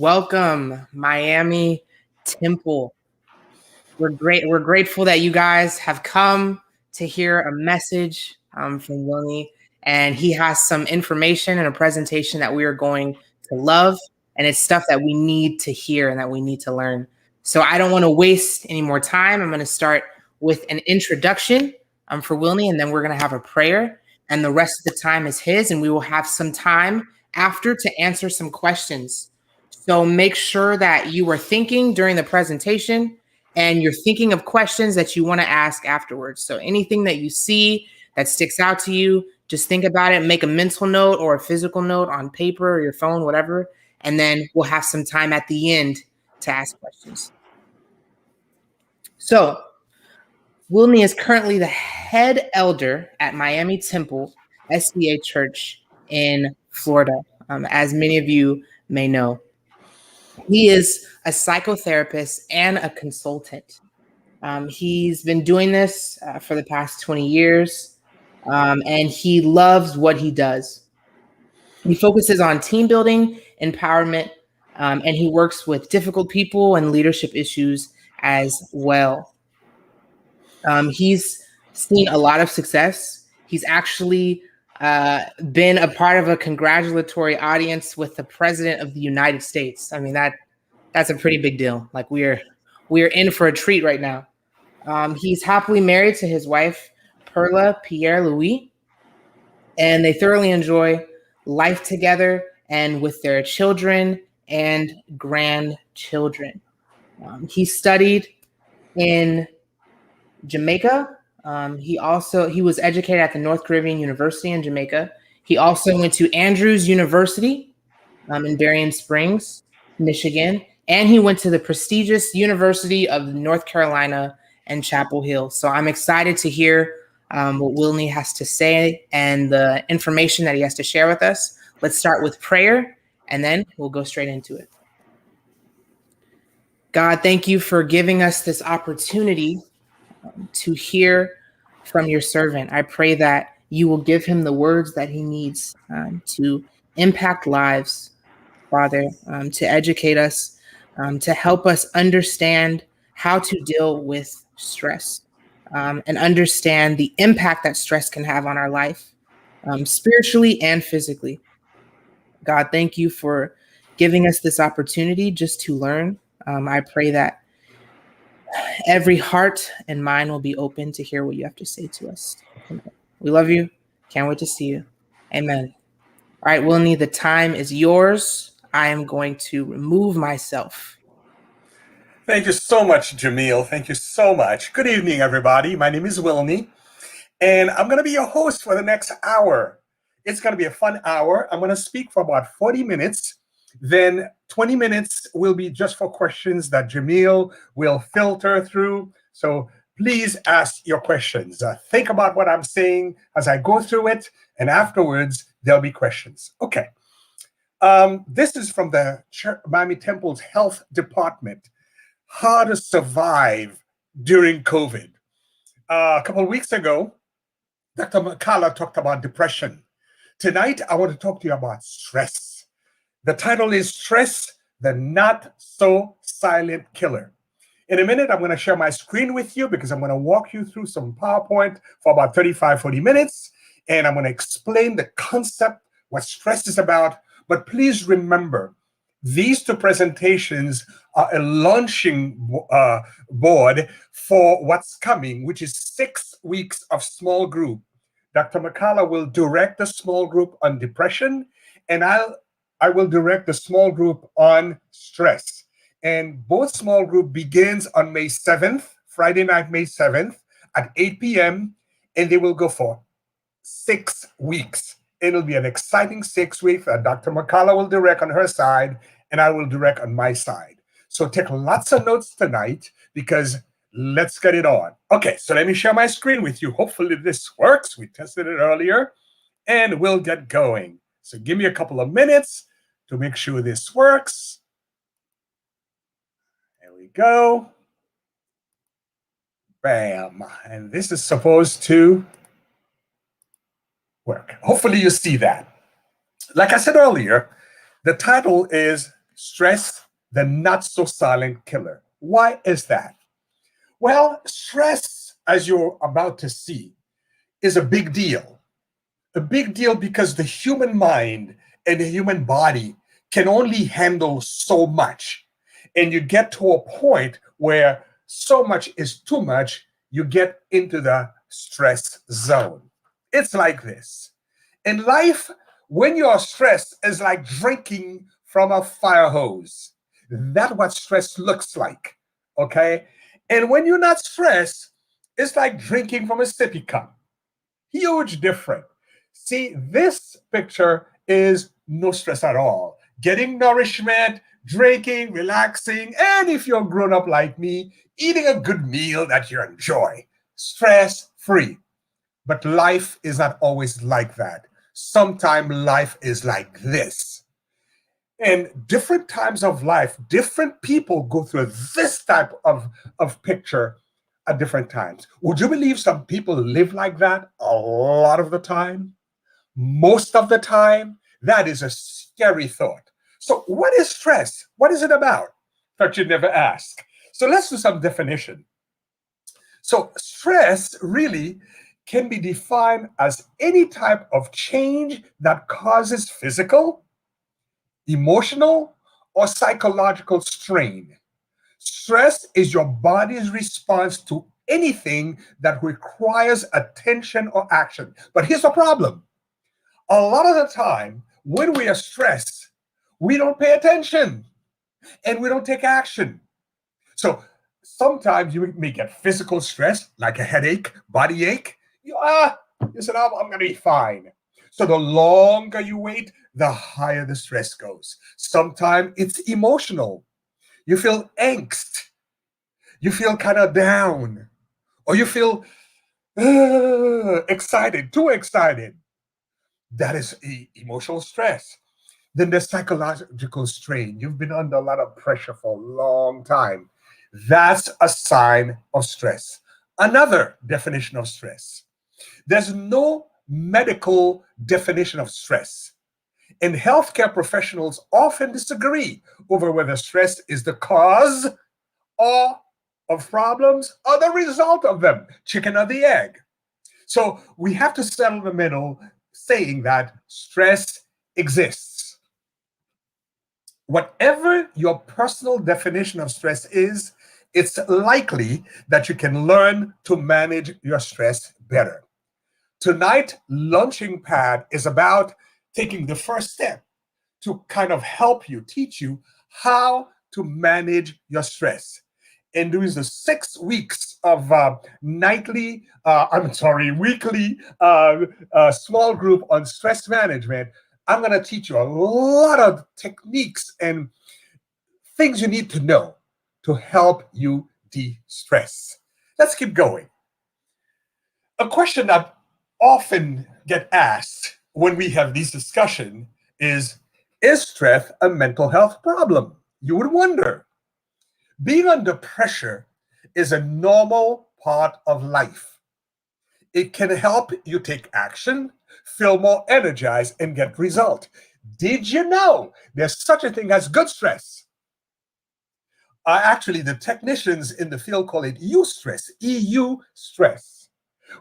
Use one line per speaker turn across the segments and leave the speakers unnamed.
Welcome, Miami Temple. We're grateful that you guys have come to hear a message from Wilny, and he has some information and a presentation that we are going to love, and it's stuff that we need to hear and that we need to learn. So I don't want to waste any more time. I'm going to start with an introduction for Wilny, and then we're going to have a prayer, and the rest of the time is his, and we will have some time after to answer some questions. So make sure that you are thinking during the presentation and you're thinking of questions that you want to ask afterwards. So anything that you see that sticks out to you, just think about it, make a mental note or a physical note on paper or your phone, whatever, and then we'll have some time at the end to ask questions. So Wilny is currently the head elder at Miami Temple SDA Church in Florida, as many of you may know. He is a psychotherapist and a consultant. He's been doing this for the past 20 years, and he loves what he does. He focuses on team building, empowerment, and he works with difficult people and leadership issues as well. He's seen a lot of success. He's actually been a part of a congratulatory audience with the President of the United States. I mean, that's a pretty big deal. Like we're in for a treat right now. He's happily married to his wife, Perla Pierre Louis, and they thoroughly enjoy life together and with their children and grandchildren. He studied in Jamaica. He was educated at the North Caribbean University in Jamaica. He also went to Andrews University in Berrien Springs, Michigan, and he went to the prestigious University of North Carolina and Chapel Hill. So I'm excited to hear what Wilny has to say and the information that he has to share with us. Let's start with prayer, and then we'll go straight into it. God, thank you for giving us this opportunity to hear from your servant. I pray that you will give him the words that he needs to impact lives, Father, to educate us, to help us understand how to deal with stress and understand the impact that stress can have on our life, spiritually and physically. God, thank you for giving us this opportunity just to learn. I pray that every heart and mind will be open to hear what you have to say to us. We love you. Can't wait to see you. Amen. All right, Wilny, the time is yours. I am going to remove myself.
Thank you so much, Jamil. Thank you so much. Good evening, everybody. My name is Wilny, and I'm going to be your host for the next hour. It's going to be a fun hour. I'm going to speak for about 40 minutes. Then 20 minutes will be just for questions that Jamil will filter through. So please ask your questions. Think about what I'm saying as I go through it, and afterwards, there'll be questions. Okay. This is from the Miami Temple's Health Department. How to survive during COVID. A couple of weeks ago, Dr. McCullough talked about depression. Tonight, I want to talk to you about stress. The title is Stress, the Not So Silent Killer. In a minute, I'm going to share my screen with you because I'm going to walk you through some PowerPoint for about 35, 40 minutes, and I'm going to explain the concept, what stress is about. But please remember, these two presentations are a launching board for what's coming, which is 6 weeks of small group. Dr. McCullough will direct the small group on depression, and I will direct the small group on stress. And both small group begins on May 7th, Friday night, May 7th at 8 p.m., and they will go for 6 weeks. It'll be an exciting 6 weeks that Dr. McCullough will direct on her side, and I will direct on my side. So take lots of notes tonight because let's get it on. Okay, so let me share my screen with you. Hopefully this works. We tested it earlier, and we'll get going. So give me a couple of minutes to make sure this works. There we go. Bam. And this is supposed to work. Hopefully you see that. Like I said earlier, the title is Stress, the not so silent killer. Why is that? Well, stress, as you're about to see, is a big deal. A big deal because the human mind and the human body can only handle so much. And you get to a point where so much is too much, you get into the stress zone. It's like this. In life, when you're stressed, it's like drinking from a fire hose. That's what stress looks like. Okay? And when you're not stressed, it's like drinking from a sippy cup. Huge difference. See, this picture is no stress at all. Getting nourishment, drinking, relaxing, and if you're grown up like me, eating a good meal that you enjoy. Stress free. But life is not always like that. Sometimes life is like this. And different times of life, different people go through this type of picture at different times. Would you believe some people live like that a lot of the time? Most of the time? That is a scary thought. So, what is stress? What is it about? Thought you'd never ask. So, let's do some definition. So, stress really can be defined as any type of change that causes physical, emotional, or psychological strain. Stress is your body's response to anything that requires attention or action. But here's the problem. A lot of the time, when we are stressed, we don't pay attention and we don't take action. So sometimes you may get physical stress, like a headache, body ache. You said, I'm going to be fine. So the longer you wait, the higher the stress goes. Sometimes it's emotional. You feel angst. You feel kind of down. Or you feel excited, too excited. That is emotional stress. Then there's psychological strain. You've been under a lot of pressure for a long time. That's a sign of stress. Another definition of stress. There's no medical definition of stress. And healthcare professionals often disagree over whether stress is the cause or of problems or the result of them, chicken or the egg. So we have to settle in the middle saying that stress exists. Whatever your personal definition of stress is, it's likely that you can learn to manage your stress better. Tonight, Launching Pad is about taking the first step to kind of help you, teach you how to manage your stress. And during the 6 weeks of weekly small group on stress management, I'm going to teach you a lot of techniques and things you need to know to help you de-stress. Let's keep going. A question that often get asked when we have these discussions is stress a mental health problem? You would wonder. Being under pressure is a normal part of life. It can help you take action, feel more energized, and get results. Did you know there's such a thing as good stress? Actually, the technicians in the field call it eustress, EU stress.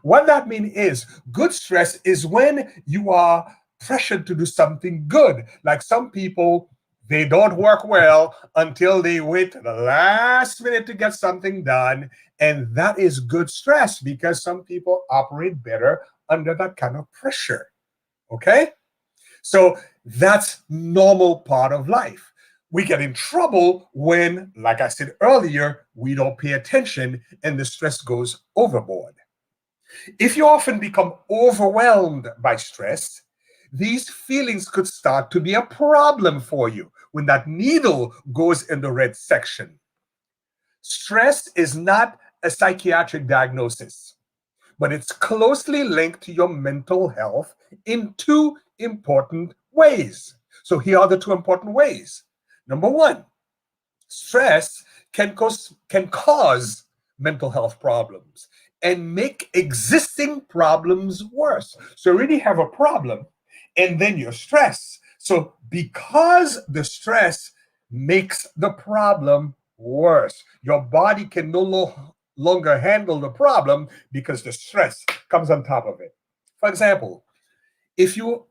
What that means is good stress is when you are pressured to do something good. Like some people, they don't work well until they wait to the last minute to get something done. And that is good stress because some people operate better under that kind of pressure. Okay? So that's normal part of life. We get in trouble when, like I said earlier, we don't pay attention and the stress goes overboard. If you often become overwhelmed by stress, these feelings could start to be a problem for you when that needle goes in the red section. Stress is not a psychiatric diagnosis, but it's closely linked to your mental health in two important ways. So here are the two important ways. Number one, stress can cause mental health problems and make existing problems worse. So you already have a problem and then you're stressed. So because the stress makes the problem worse. Your body can no longer handle the problem because the stress comes on top of it. For example, if you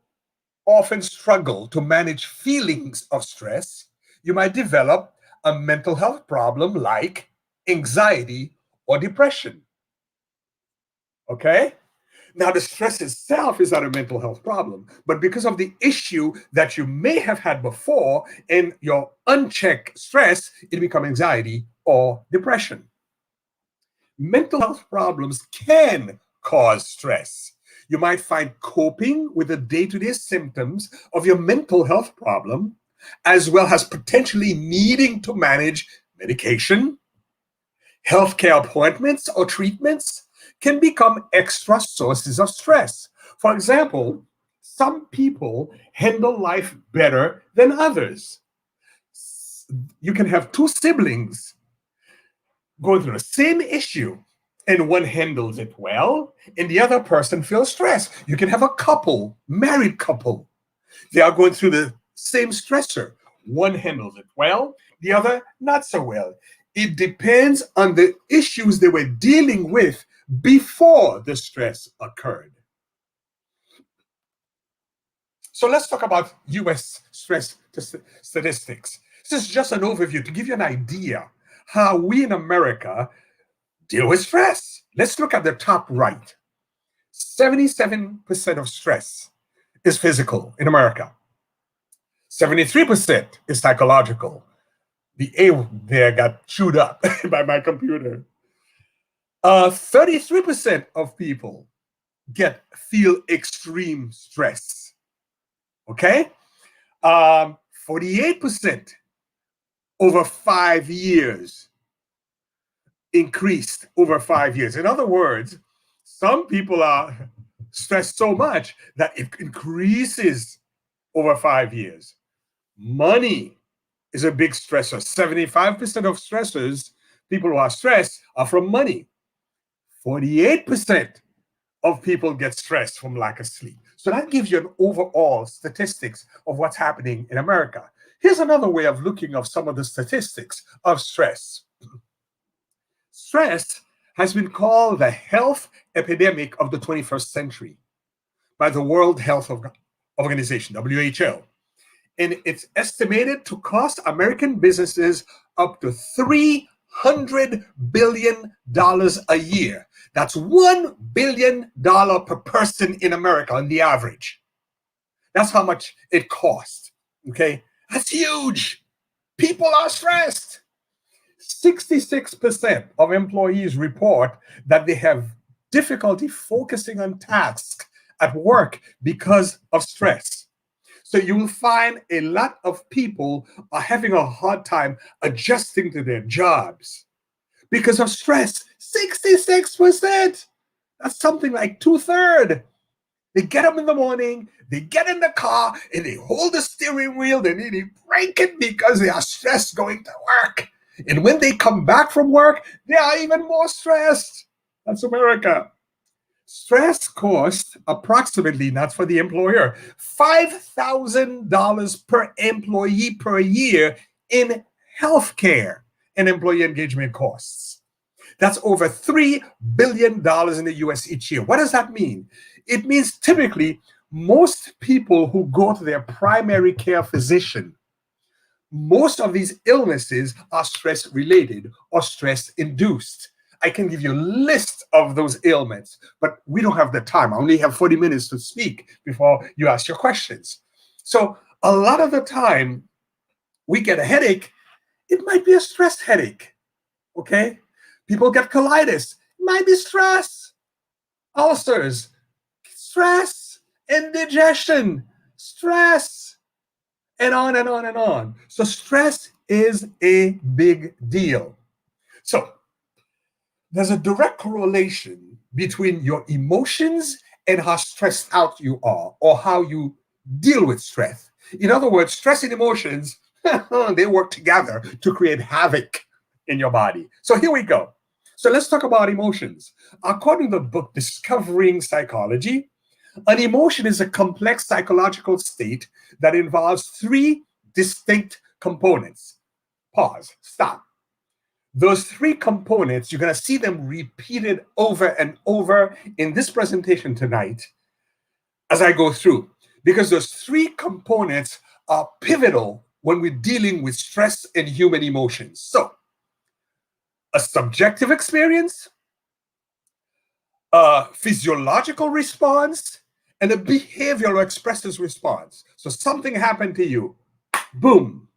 often struggle to manage feelings of stress, you might develop a mental health problem like anxiety or depression. Okay? Now, the stress itself is not a mental health problem, but because of the issue that you may have had before in your unchecked stress, it becomes anxiety or depression. Mental health problems can cause stress. You might find coping with the day-to-day symptoms of your mental health problem, as well as potentially needing to manage medication, healthcare appointments, or treatments can become extra sources of stress. For example, some people handle life better than others. You can have two siblings going through the same issue, and one handles it well, and the other person feels stressed. You can have a couple, married couple. They are going through the same stressor. One handles it well, the other not so well. It depends on the issues they were dealing with before the stress occurred. So let's talk about US stress statistics. This is just an overview to give you an idea how we in America deal with stress. Let's look at the top right. 77% of stress is physical in America. 73% is psychological. The A there got chewed up by my computer. 33% of people feel extreme stress. Okay? 48% over 5 years increased over 5 years. In other words, some people are stressed so much that it increases over 5 years. Money is a big stressor. 75% of stressors, people who are stressed, are from money. 48% of people get stressed from lack of sleep. So that gives you an overall statistics of what's happening in America. Here's another way of looking at some of the statistics of stress. Stress has been called the health epidemic of the 21st century by the World Health Organization, WHO. And it's estimated to cost American businesses up to $300 billion a year. That's $1 billion per person in America on the average. That's how much it costs. Okay? That's huge. People are stressed. 66% of employees report that they have difficulty focusing on tasks at work because of stress. So you will find a lot of people are having a hard time adjusting to their jobs because of stress. 66%. That's something like 2/3. They get up in the morning, they get in the car, and they hold the steering wheel. They need to break it because they are stressed going to work. And when they come back from work, they are even more stressed. That's America. Stress costs approximately, not for the employer, $5,000 per employee per year in healthcare and employee engagement costs. That's over $3 billion in the US each year. What does that mean? It means typically most people who go to their primary care physician, most of these illnesses are stress related or stress induced. I can give you a list of those ailments, but we don't have the time. I only have 40 minutes to speak before you ask your questions. So a lot of the time we get a headache, it might be a stress headache, okay? People get colitis, it might be stress. Ulcers, stress. Indigestion, stress. And on and on and on. So stress is a big deal. So there's a direct correlation between your emotions and how stressed out you are or how you deal with stress. In other words, stress and emotions, they work together to create havoc in your body. So here we go. So let's talk about emotions. According to the book Discovering Psychology, an emotion is a complex psychological state that involves three distinct components. Pause, stop. Those 3 components, you're going to see them repeated over and over in this presentation tonight as I go through, because those 3 components are pivotal when we're dealing with stress and human emotions. So, a subjective experience, a physiological response, and a behavioral expressive response. So something happened to you, boom,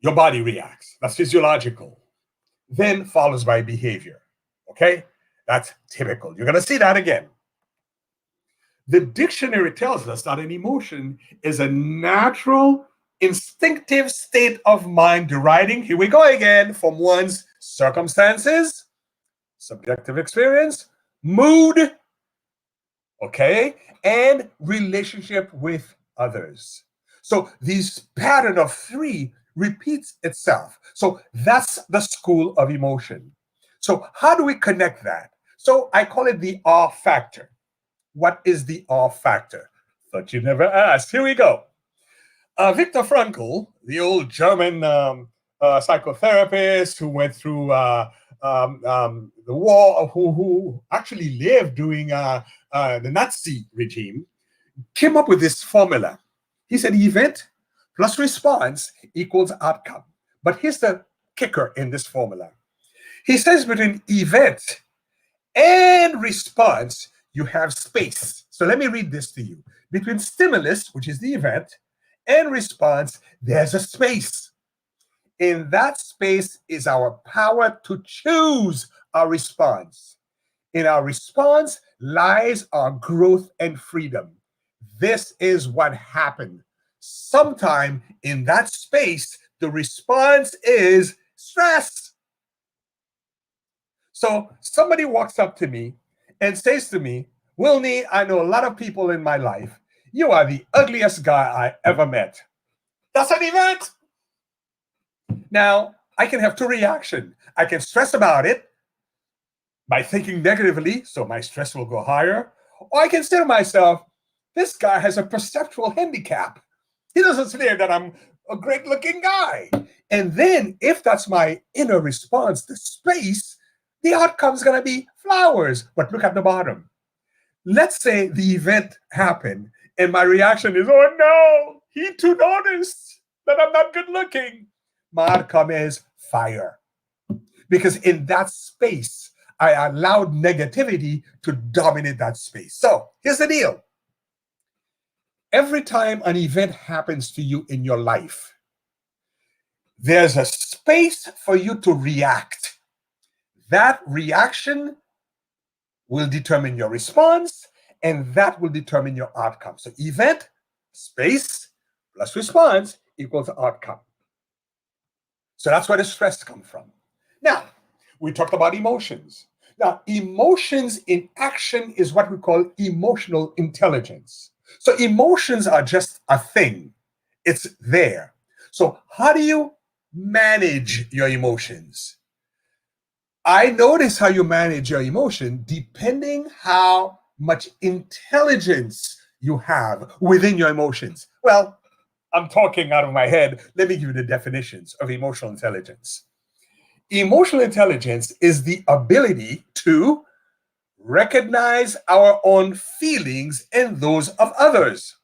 your body reacts. That's physiological. Then follows by behavior. Okay? That's typical. You're going to see that again. The dictionary tells us that an emotion is a natural, instinctive state of mind deriving, here we go again, from one's circumstances, subjective experience, mood, okay, and relationship with others. So this pattern of 3 repeats itself. So that's the school of emotion. So how do we connect that? So I call it the R factor. What is the R factor? Thought you'd never asked. Here we go. Viktor Frankl, the old German psychotherapist who went through the war, who actually lived during the Nazi regime, came up with this formula. He said event plus response equals outcome. But here's the kicker in this formula. He says between event and response, you have space. So let me read this to you. Between stimulus, which is the event, and response, there's a space. In that space is our power to choose our response. In our response lies our growth and freedom. This is what happened. Sometime in that space, the response is stress. So somebody walks up to me and says to me, Wilny, I know a lot of people in my life. You are the ugliest guy I ever met. That's an event. Now, I can have 2 reactions. I can stress about it by thinking negatively, so my stress will go higher. Or I can say to myself, this guy has a perceptual handicap. He doesn't say that I'm a great looking guy. And then if that's my inner response, the space, the outcome's going to be flowers. But look at the bottom. Let's say the event happened and my reaction is, oh no, he too noticed that I'm not good looking. My outcome is fire. Because in that space, I allowed negativity to dominate that space. So here's the deal. Every time an event happens to you in your life, there's a space for you to react. That reaction will determine your response, and that will determine your outcome. So event, space, plus response equals outcome. So that's where the stress comes from. Now, we talked about emotions. Now, emotions in action is what we call emotional intelligence. So emotions are just a thing. It's there. So how do you manage your emotions? I notice how you manage your emotion depending how much intelligence you have within your emotions. Well, I'm talking out of my head. Let me give you the definitions of emotional intelligence. Emotional intelligence is the ability to recognize our own feelings and those of others,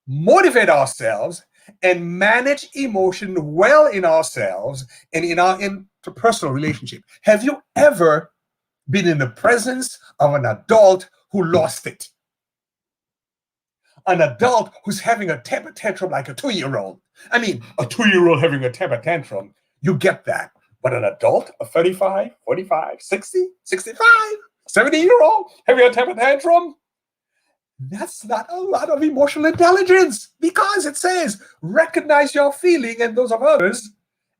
motivate ourselves, and manage emotion well in ourselves and in our interpersonal relationship. Have you ever been in the presence of an adult who lost it? An adult who's having a temper tantrum like a 2-year-old. I mean, a 2-year-old having a temper tantrum, you get that. But an adult, a 35, 45, 60, 65, 70-year-old having a temper tantrum, that's not a lot of emotional intelligence, because it says recognize your feeling and those of others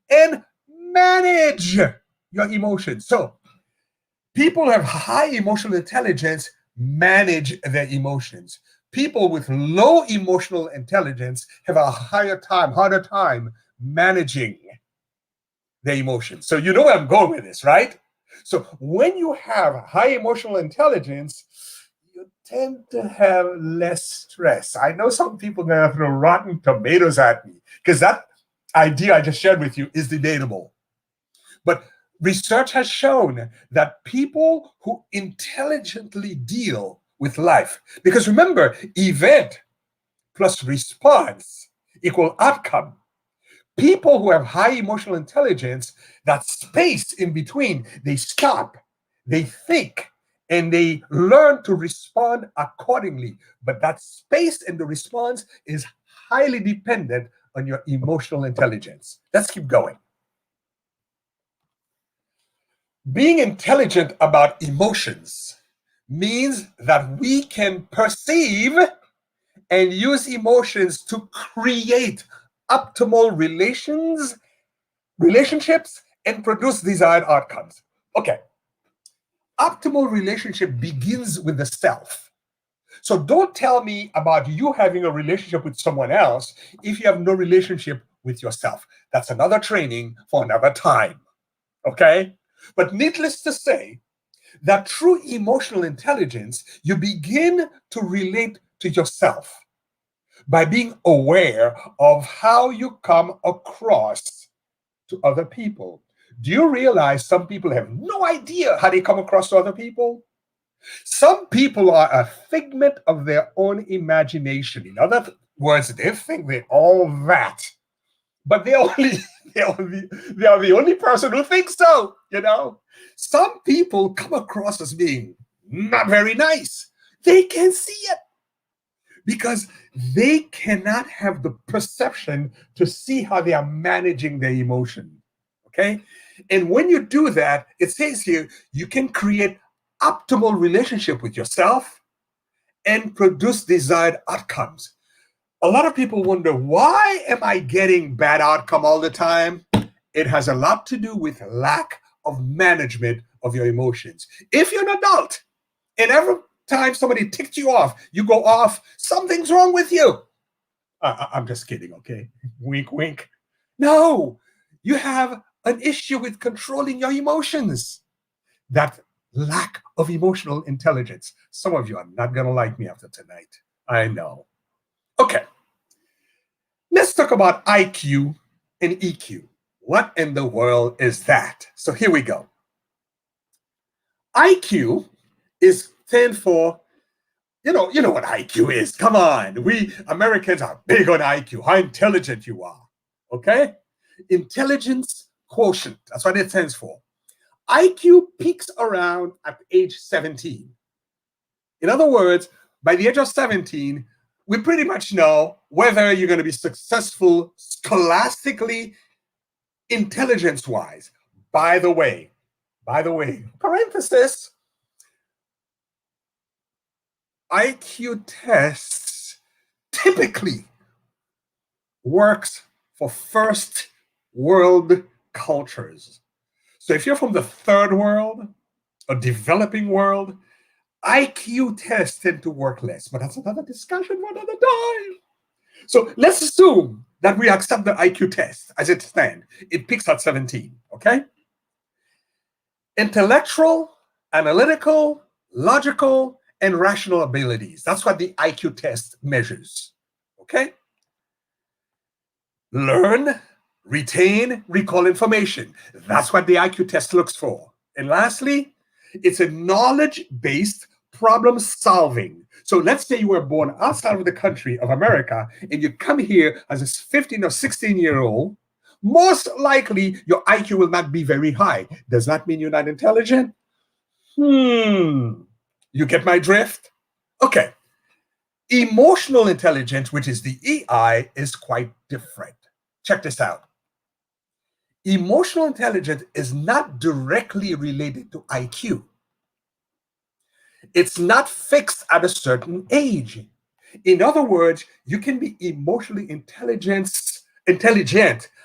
and manage your emotions. So people who have high emotional intelligence manage their emotions. People with low emotional intelligence have a harder time managing their emotions. So you know where I'm going with this, right? So when you have high emotional intelligence, you tend to have less stress. I know some people are going to throw rotten tomatoes at me because that idea I just shared with you is debatable. But research has shown that people who intelligently deal with life, because remember, event plus response equal outcome. People who have high emotional intelligence, that space in between, they stop, they think, and they learn to respond accordingly. But that space in the response is highly dependent on your emotional intelligence. Let's keep going. Being intelligent about emotions means that we can perceive and use emotions to create optimal relationships and produce desired outcomes. Okay, optimal relationship begins with the self. So don't tell me about you having a relationship with someone else if you have no relationship with yourself. That's another training for another time. Okay? But needless to say, that through emotional intelligence, you begin to relate to yourself by being aware of how you come across to other people. Do you realize some people have no idea how they come across to other people? Some people are a figment of their own imagination. In other words, they think they're all that, but they are the only person who thinks so. Some people come across as being not very nice. They can see it because they cannot have the perception to see how they are managing their emotion. Okay? And when you do that, it says here, you can create optimal relationship with yourself and produce desired outcomes. A lot of people wonder, why am I getting bad outcome all the time? It has a lot to do with lack of management of your emotions. If you're an adult and every time somebody ticked you off, you go off, something's wrong with you. I'm just kidding, okay? Wink, wink. No, you have an issue with controlling your emotions. That lack of emotional intelligence. Some of you are not going to like me after tonight. I know. Okay. Let's talk about IQ and EQ. What in the world is that? So here we go. IQ is stand for, you know what IQ is. Come on. We Americans are big on IQ, how intelligent you are. Okay? Intelligence quotient. That's what it stands for. IQ peaks around at age 17. In other words, by the age of 17, we pretty much know whether you're going to be successful scholastically, intelligence-wise. By the way, parenthesis, IQ tests typically works for first world cultures. So if you're from the third world or developing world, IQ tests tend to work less, but that's another discussion for another time. So let's assume that we accept the IQ test as it stands. It peaks at 17, okay? Intellectual, analytical, logical, and rational abilities. That's what the IQ test measures, okay? Learn, retain, recall information. That's what the IQ test looks for. And lastly, it's a knowledge-based problem solving. So let's say you were born outside of the country of America and you come here as a 15 or 16-year-old, most likely your IQ will not be very high. Does that mean you're not intelligent? You get my drift? Okay. Emotional intelligence, which is the EI, is quite different. Check this out. Emotional intelligence is not directly related to IQ. It's not fixed at a certain age. In other words, you can be emotionally intelligent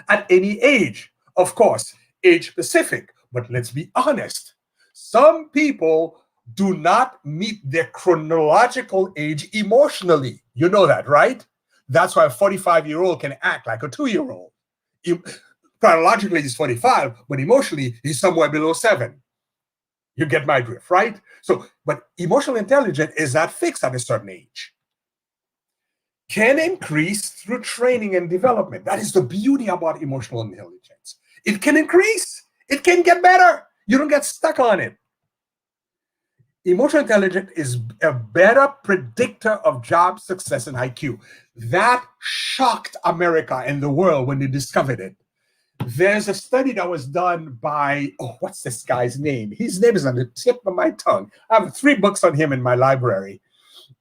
at any age. Of course, age specific, but let's be honest. Some people do not meet their chronological age emotionally. You know that, right? That's why a 45-year-old can act like a 2-year-old. Chronologically, he's 45, but emotionally, he's somewhere below 7. You get my drift, right? So, but emotional intelligence is not fixed at a certain age. can increase through training and development. That is the beauty about emotional intelligence. It can increase. It can get better. You don't get stuck on it. Emotional intelligence is a better predictor of job success and IQ. That shocked America and the world when they discovered it. There's a study that was done by, what's this guy's name? His name is on the tip of my tongue. I have 3 books on him in my library.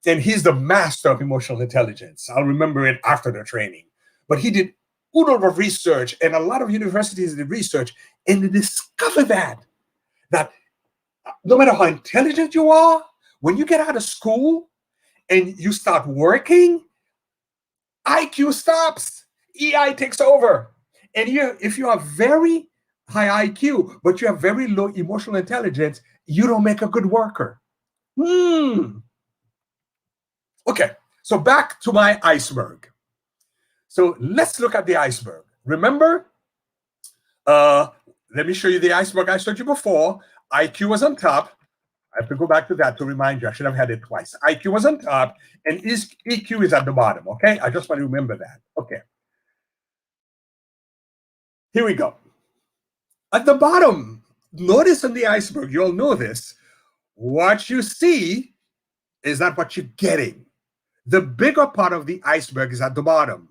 And he's the master of emotional intelligence. I'll remember it after the training. But he did oodles of research, and a lot of universities did research, and they discovered that no matter how intelligent you are, when you get out of school and you start working, IQ stops. EI takes over. And if you have very high IQ, but you have very low emotional intelligence, you don't make a good worker. Okay, so back to my iceberg. So let's look at the iceberg. Remember, let me show you the iceberg I showed you before. IQ was on top. I have to go back to that to remind you. I should have had it twice. IQ was on top, and EQ is at the bottom, okay? I just want to remember that. Okay. Here we go. At the bottom, notice on the iceberg, you all know this, what you see is not what you're getting. The bigger part of the iceberg is at the bottom.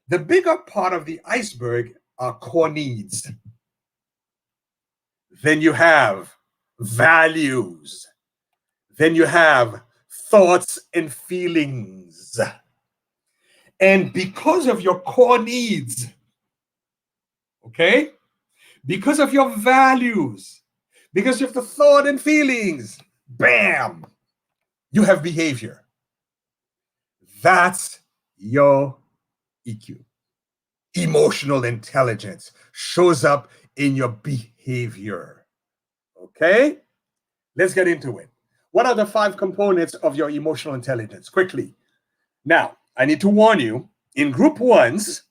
The bigger part of the iceberg are core needs. Then you have values. Then you have thoughts and feelings. And because of your core needs, okay, because of your values, because of the thought and feelings, bam, you have behavior. That's your EQ. Emotional intelligence shows up in your behavior. Okay? Let's get into it. What are the 5 components of your emotional intelligence? Quickly. Now, I need to warn you, in group 1s,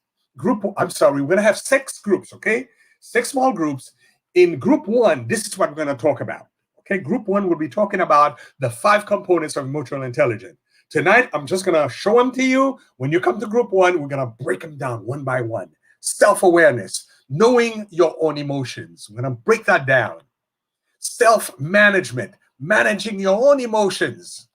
we're going to have 6 groups, okay? 6 small groups. In group 1, this is what we're going to talk about. Okay, group 1 will be talking about the 5 components of emotional intelligence. Tonight, I'm just going to show them to you. When you come to group 1, we're going to break them down one by one. Self-awareness, knowing your own emotions. We're going to break that down. Self-management, managing your own emotions.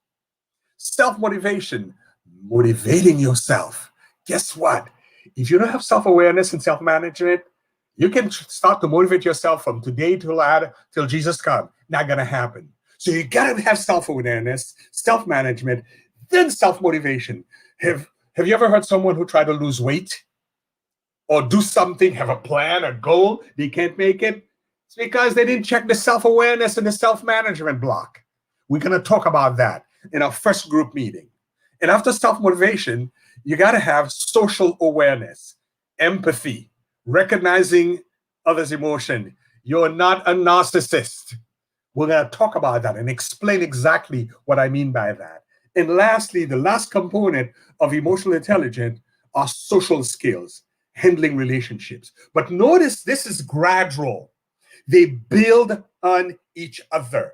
Self-motivation, motivating yourself. Guess what? If you don't have self-awareness and self-management, you can start to motivate yourself from today till Jesus comes. Not going to happen. So you got to have self-awareness, self-management, then self-motivation. Have you ever heard someone who tried to lose weight or do something, have a plan, a goal, they can't make it? It's because they didn't check the self-awareness and the self-management block. We're going to talk about that in our first group meeting. And after self-motivation, you got to have social awareness, empathy, recognizing others' emotion. You're not a narcissist. We're going to talk about that and explain exactly what I mean by that. And lastly, the last component of emotional intelligence are social skills, handling relationships. But notice this is gradual. They build on each other.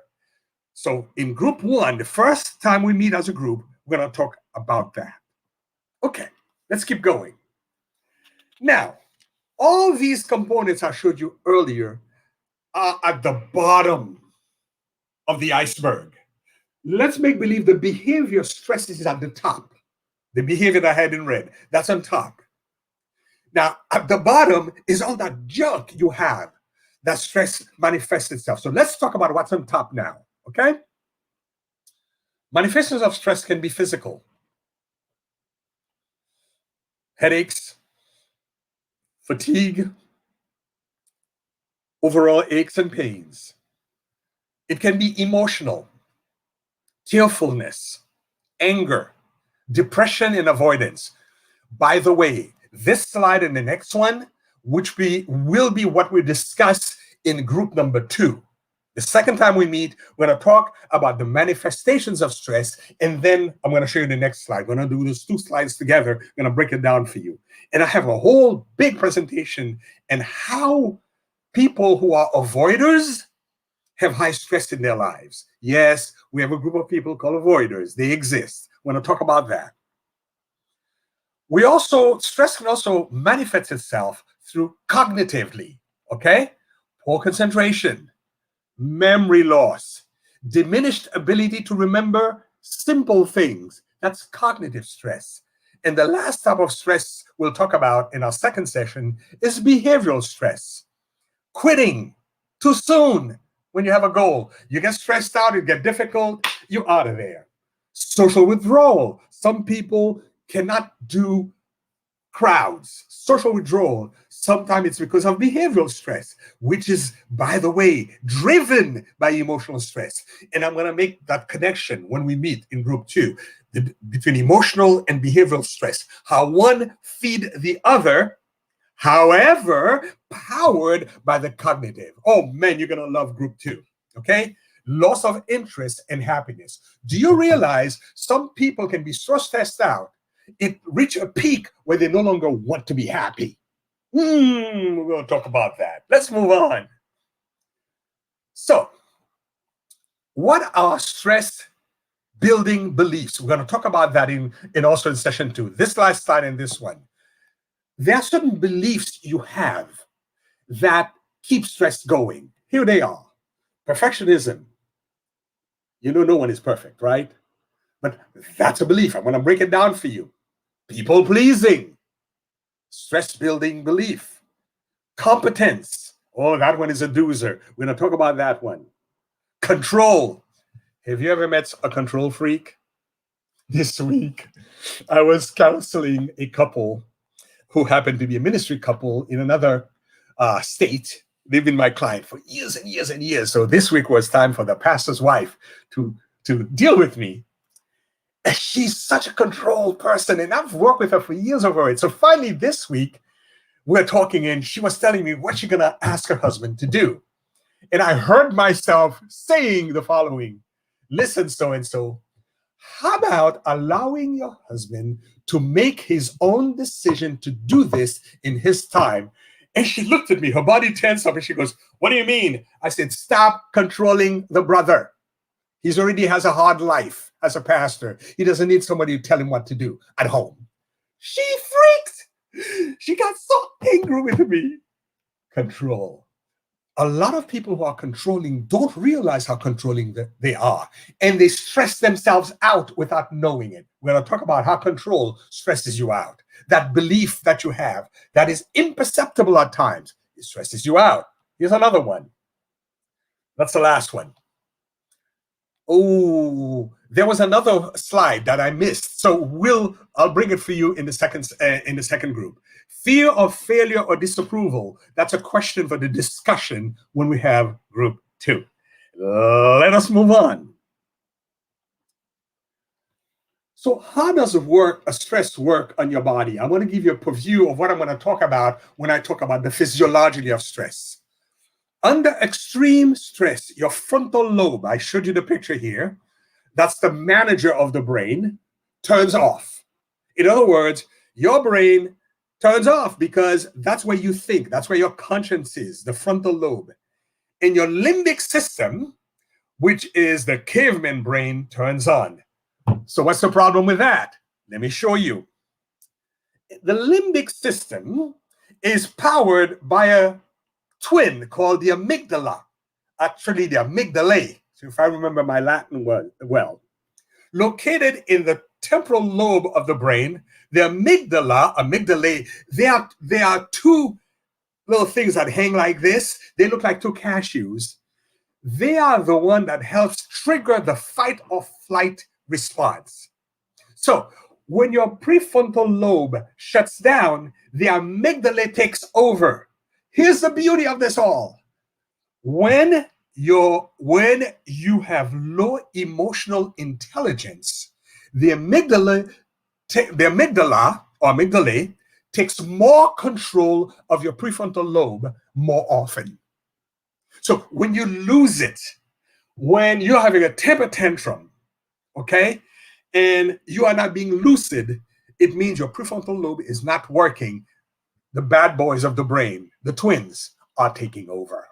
So in group 1, the first time we meet as a group, we're going to talk about that. Okay, let's keep going. Now, all these components I showed you earlier are at the bottom of the iceberg. Let's make believe the behavior stresses is at the top. The behavior that I had in red, that's on top. Now, at the bottom is all that junk you have that stress manifests itself. So let's talk about what's on top now, okay? Manifestations of stress can be physical. Headaches, fatigue, overall aches and pains. It can be emotional, tearfulness, anger, depression, and avoidance. By the way, this slide and the next one, which will be what we discuss in group number 2. The second time we meet, we're going to talk about the manifestations of stress, and then I'm going to show you the next slide. We're going to do those 2 slides together. I'm going to break it down for you. And I have a whole big presentation and how people who are avoiders have high stress in their lives. Yes, we have a group of people called avoiders. They exist. We're going to talk about that. Stress can also manifest itself through cognitively, okay? Poor concentration, memory loss, diminished ability to remember simple things. That's cognitive stress. And the last type of stress we'll talk about in our second session is behavioral stress. Quitting too soon when you have a goal. You get stressed out, it get difficult, you're out of there. Social withdrawal. Some people cannot do crowds. Social withdrawal. Sometimes it's because of behavioral stress, which is, by the way, driven by emotional stress. And I'm going to make that connection when we meet in group 2 between emotional and behavioral stress, how one feed the other, however, powered by the cognitive. Oh man, you're going to love group 2. Okay? Loss of interest and happiness. Do you realize some people can be so stressed out, it reach a peak where they no longer want to be happy? We're going to talk about that. Let's move on. So, what are stress building beliefs? We're going to talk about that in also in session 2. This last slide and this one. There are certain beliefs you have that keep stress going. Here they are. Perfectionism. You know, no one is perfect, right? But that's a belief. I'm going to break it down for you. People pleasing. Stress building belief. Competence. Oh, that one is a doozer. We're going to talk about that one. Control. Have you ever met a control freak? This week, I was counseling a couple who happened to be a ministry couple in another state. They've been my client for years and years and years. So this week was time for the pastor's wife to deal with me. And she's such a control person, and I've worked with her for years over it. So finally this week, we're talking, and she was telling me what she's going to ask her husband to do. And I heard myself saying the following: listen, so-and-so, how about allowing your husband to make his own decision to do this in his time? And she looked at me, her body tensed up, and she goes, what do you mean? I said, stop controlling the brother. He already has a hard life as a pastor. He doesn't need somebody to tell him what to do at home. She freaked. She got so angry with me. Control. A lot of people who are controlling don't realize how controlling they are, and they stress themselves out without knowing it. We're going to talk about how control stresses you out. That belief that you have that is imperceptible at times, it stresses you out. Here's another one. That's the last one. Oh, there was another slide that I missed. So I'll bring it for you in the second group. Fear of failure or disapproval. That's a question for the discussion when we have group 2. Let us move on. So how does stress work on your body? I'm going to give you a preview of what I'm going to talk about when I talk about the physiology of stress. Under extreme stress, your frontal lobe, I showed you the picture here, that's the manager of the brain, turns off. In other words, your brain turns off because that's where you think, that's where your conscience is, the frontal lobe. And your limbic system, which is the caveman brain, turns on. So what's the problem with that? Let me show you. The limbic system is powered by a twin called the amygdala, actually the amygdalae, so if I remember my Latin well, located in the temporal lobe of the brain. The amygdalae, they are two little things that hang like this. They look like two cashews. They are the one that helps trigger the fight or flight response. So when your prefrontal lobe shuts down, the amygdala takes over. Here's the beauty of this all. When you have low emotional intelligence, the amygdala or amygdalae takes more control of your prefrontal lobe more often. So when you lose it, when you're having a temper tantrum, okay, and you are not being lucid, it means your prefrontal lobe is not working. The bad boys of the brain, the twins, are taking over.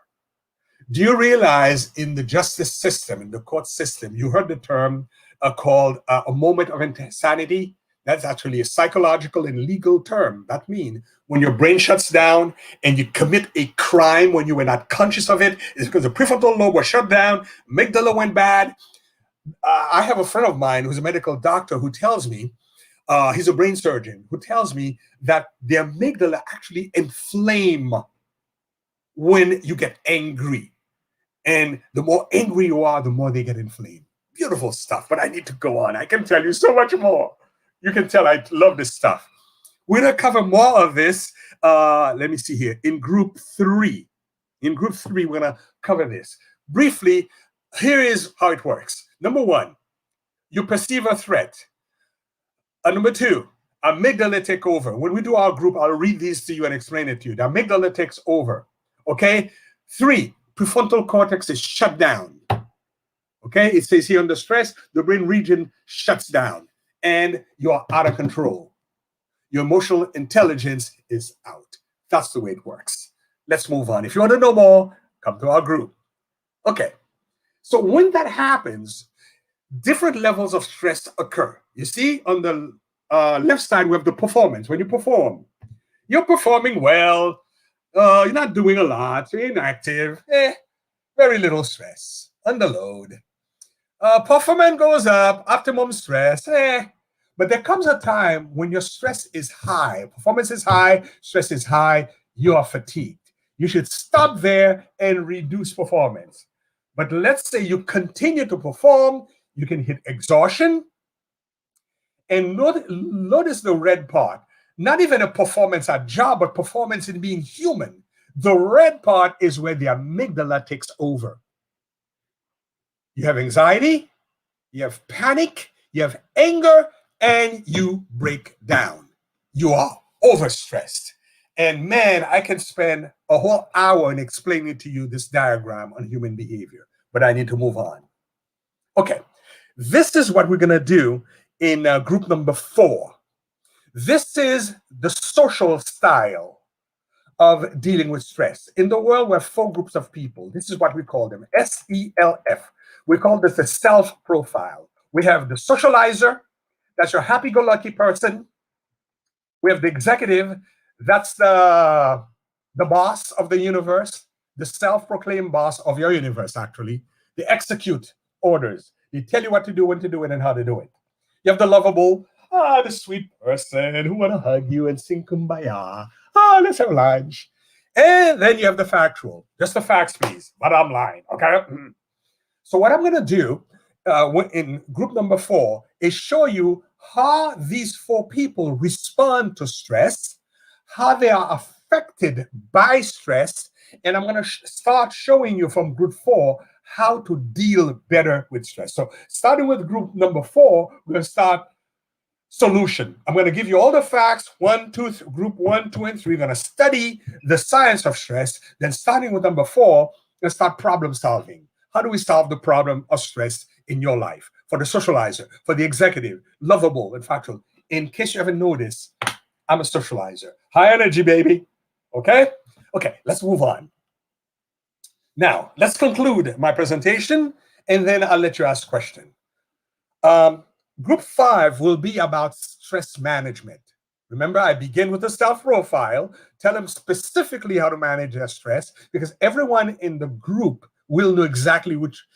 Do you realize in the justice system, in the court system, you heard the term called a moment of insanity? That's actually a psychological and legal term. That means when your brain shuts down and you commit a crime when you were not conscious of it, it's because the prefrontal lobe was shut down, amygdala went bad. I have a friend of mine who's a medical doctor who tells me, he's a brain surgeon, who tells me that the amygdala actually inflame when you get angry. And the more angry you are, the more they get inflamed. Beautiful stuff, but I need to go on. I can tell you so much more. You can tell I love this stuff. We're going to cover more of this. Let me see here. In group 3. In group 3, we're going to cover this. Briefly, here is how it works. Number 1, you perceive a threat. Number 2, amygdala take over. When we do our group, I'll read these to you and explain it to you. The amygdala takes over. Okay? 3, prefrontal cortex is shut down. Okay? It says here under stress, the brain region shuts down and you are out of control. Your emotional intelligence is out. That's the way it works. Let's move on. If you want to know more, come to our group. Okay. So when that happens, different levels of stress occur. You see, on the left side, we have the performance. When you perform, you're performing well. You're not doing a lot. You're inactive. Very little stress. Under load. Performance goes up. Optimum stress. But there comes a time when your stress is high. Performance is high. Stress is high. You are fatigued. You should stop there and reduce performance. But let's say you continue to perform, you can hit exhaustion. And notice the red part. Not even a performance at job, but performance in being human. The red part is where the amygdala takes over. You have anxiety, you have panic, you have anger, and you break down. You are overstressed. And man, I can spend a whole hour in explaining to you this diagram on human behavior, but I need to move on. Okay, this is what we're going to do in group number 4. This is the social style of dealing with stress. In the world, we have 4 groups of people. This is what we call them, SELF. We call this the self profile. We have the socializer, that's your happy-go-lucky person. We have the executive, that's the boss of the universe, the self-proclaimed boss of your universe, actually. They execute orders. They tell you what to do, when to do it, and how to do it. You have the lovable, the sweet person who want to hug you and sing kumbaya. Let's have lunch. And then you have the factual. Just the facts, please. Bottom line, okay? So what I'm going to do in group number 4 is show you how these 4 people respond to stress, how they are affected by stress, and I'm going to start showing you from group 4 how to deal better with stress. So starting with group number 4, we're going to start solution. I'm going to give you all the facts, group 1, 2, and 3. We're going to study the science of stress. Then starting with number 4, let's start problem solving. How do we solve the problem of stress in your life? For the socializer, for the executive, lovable and factual. In case you haven't noticed, I'm a socializer. High energy, baby. Okay? Okay, let's move on. Now, let's conclude my presentation, and then I'll let you ask a question. Group 5 will be about stress management. Remember, I begin with the self-profile, tell them specifically how to manage their stress, because everyone in the group will know exactly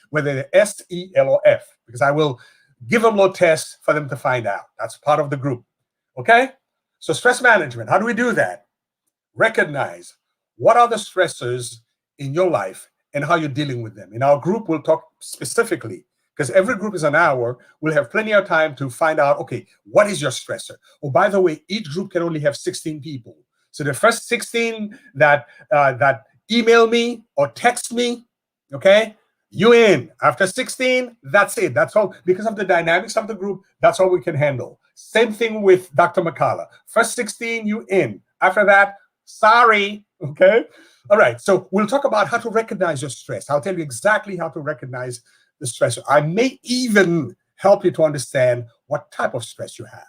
whether they're S, E, L, or F, because I will give them a little test for them to find out. That's part of the group. Okay? So stress management, how do we do that? Recognize what are the stressors in your life and how you're dealing with them. In our group, we'll talk specifically, because every group is an hour. We'll have plenty of time to find out, okay, what is your stressor? Oh, by the way, each group can only have 16 people. So the first 16 that email me or text me, okay, you in. After 16, that's it. That's all. Because of the dynamics of the group, that's all we can handle. Same thing with Dr. McCullough. First 16, you in. After that, sorry, okay? All right, so we'll talk about how to recognize your stress. I'll tell you exactly how to recognize the stressor. I may even help you to understand what type of stress you have.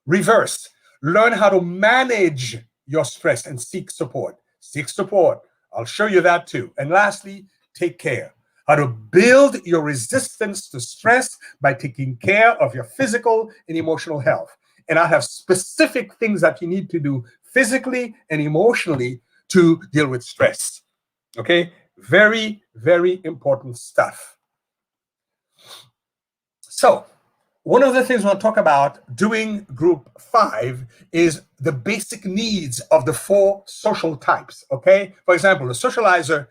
Reverse, learn how to manage your stress and seek support. Seek support. I'll show you that too. And lastly, take care. How to build your resistance to stress by taking care of your physical and emotional health. and I have specific things that you need to do physically and emotionally to deal with stress. Okay? Very, very important stuff. So, one of the things we'll talk about doing group 5 is the basic needs of the 4 social types. Okay? For example, the socializer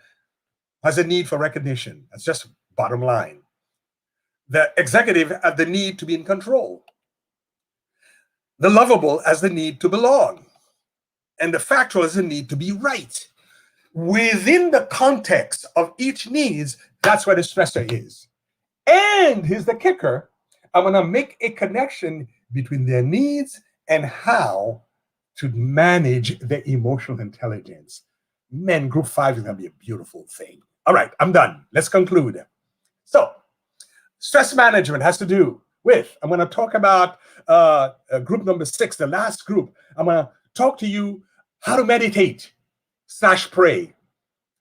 has a need for recognition. That's just bottom line. The executive has the need to be in control. The lovable has the need to belong. And the factual has the need to be right. Within the context of each needs, that's where the stressor is. And here's the kicker. I'm going to make a connection between their needs and how to manage their emotional intelligence. Man, group 5 is going to be a beautiful thing. All right, I'm done. Let's conclude. So, stress management has to do with, I'm going to talk about group number 6, the last group. I'm going to talk to you how to meditate / pray.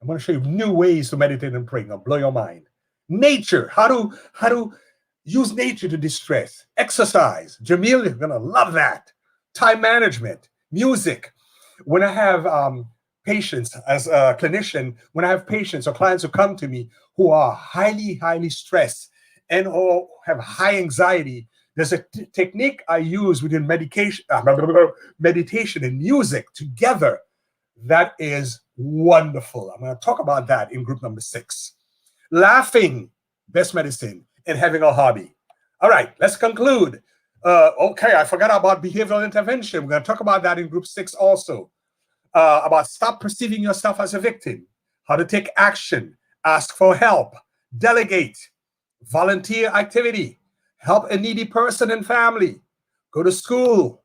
I'm going to show you new ways to meditate and pray. It'll blow your mind. Nature, how to use nature to distress. Exercise. Jamil, you're going to love that. Time management. Music. When I have patients as a clinician, when I have patients or clients who come to me who are highly, highly stressed and or have high anxiety, there's a technique I use within meditation and music together that is wonderful. I'm going to talk about that in group number 6. Laughing, best medicine, and having a hobby. All right, let's conclude. Okay, I forgot about behavioral intervention. We're going to talk about that in group 6 also. About stop perceiving yourself as a victim, how to take action, ask for help, delegate, volunteer activity, help a needy person and family, go to school,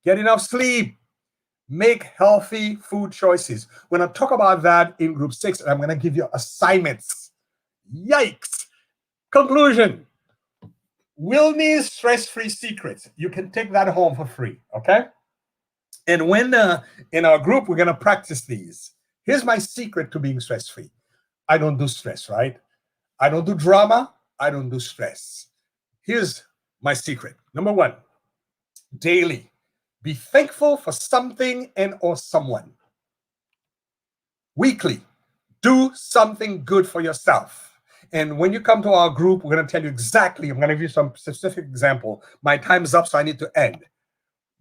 get enough sleep, make healthy food choices. We're going to talk about that in group 6, and I'm going to give you assignments. Yikes. Conclusion. Wilny's stress-free secrets. You can take that home for free, okay? And when in our group, we're going to practice these. Here's my secret to being stress-free. I don't do stress, right? I don't do drama. I don't do stress. Here's my secret. Number 1, daily. Be thankful for something and or someone. Weekly. Do something good for yourself. And when you come to our group, we're going to tell you exactly. I'm going to give you some specific example. My time's up, so I need to end.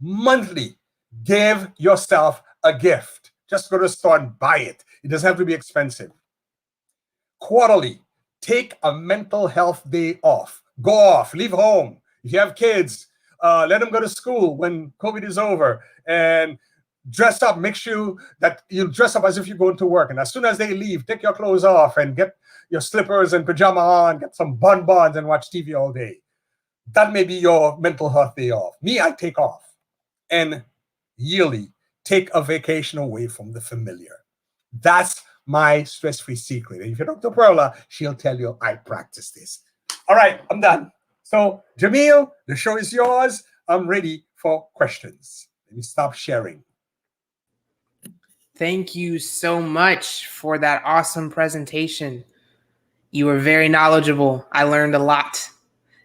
Monthly. Give yourself a gift. Just go to the store and buy it. It doesn't have to be expensive. Quarterly, take a mental health day off. Go off, leave home. If you have kids, let them go to school when COVID is over and dress up. Make sure that you dress up as if you're going to work. And as soon as they leave, take your clothes off and get your slippers and pajama on, get some bonbons and watch TV all day. That may be your mental health day off. Me, I take off. And yearly, take a vacation away from the familiar. That's my stress-free secret. And if you talk to Perla, she'll tell you I practice this. All right, I'm done. So, Jamil, the show is yours. I'm ready for questions. Let me stop sharing.
Thank you so much for that awesome presentation. You were very knowledgeable. I learned a lot.